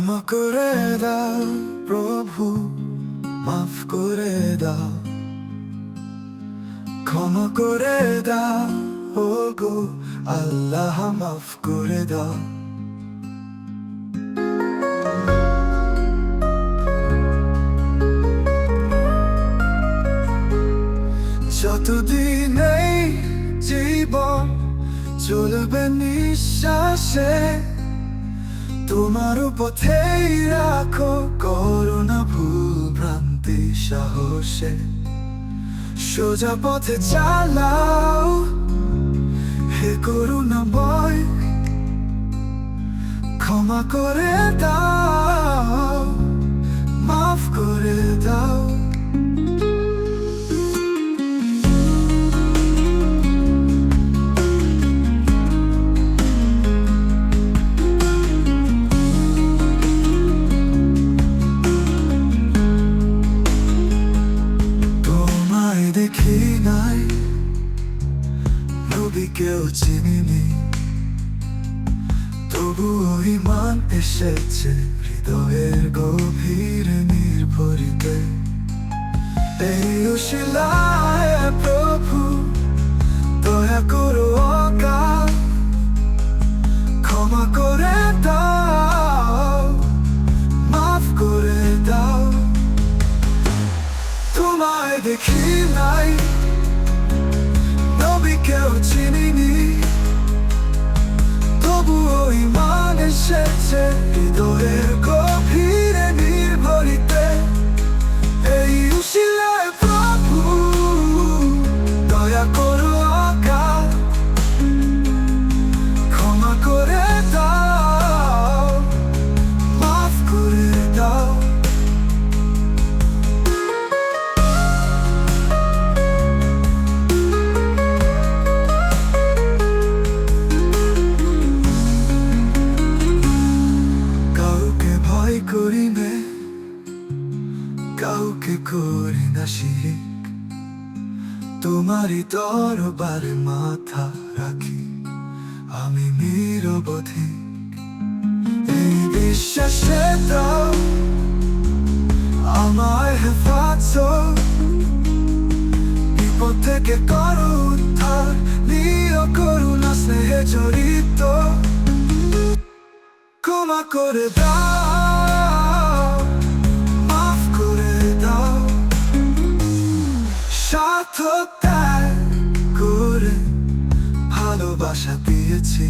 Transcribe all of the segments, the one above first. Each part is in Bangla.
ক্ষমা করে দাও প্রভু, মাফ করে দাও, ক্ষমা করে দাও ও গো আল্লাহ, মাফ করে দাও। যতদিন এই জীবন চলবে নিঃশ্বাসে, তোমার পথেই রাখো করুণা, ভুল ভ্রান্তি সাহসে। সোজা পথে চালাও হে করুণাময়, ক্ষমা করে দাও, মাফ করে দাও। দেখি নাই, নবীকেও চিনিনি, তবুও ঈমান এসেছে হৃদয়ের গভীরে নির্ভরিতে। এই উশিলায় প্রভু দয়া করো অকাল, ক্ষমা করে দাও, মাফ করে দাও। তোমায় দেখি নাই, নবীকেও চিনিনি, তবুও ঈমান এসেছে হৃদয়ের গভীরে নির্ভরিতে। এই উশিলায় প্রভু দয়া করো অকাল, ক্ষমা করে দাও, মাফ করে দাও। করি নে কাউকে করি না শিরিক, তোমারই দরবারে মাথা রাখি আমি নিরবধি। এই বিশ্বাসে দাও আমায় হেফাজত, বিপদ থেকে করো উদ্ধার, নিয় করুণা স্নেহে জড়িত। ক্ষমা করে দাও, মাফ করে দাও, স্বার্থ ত্যাগ করে ভালোবাসা দিয়েছি,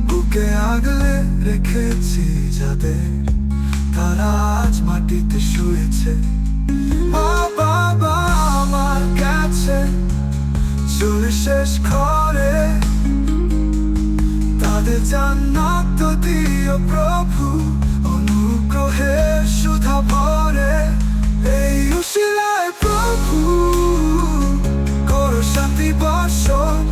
বুকে আগলে রেখেছি যাদের, তারা আজ মাটিতে শুয়েছে। মা বাবা আমার কাছে চলে শেষ ঘরে, তাদের জান্নাত দিও প্রভু অনুগ্রহে সুধা ভরে। এই উশিলায় প্রভু করো শান্তি বর্ষণ,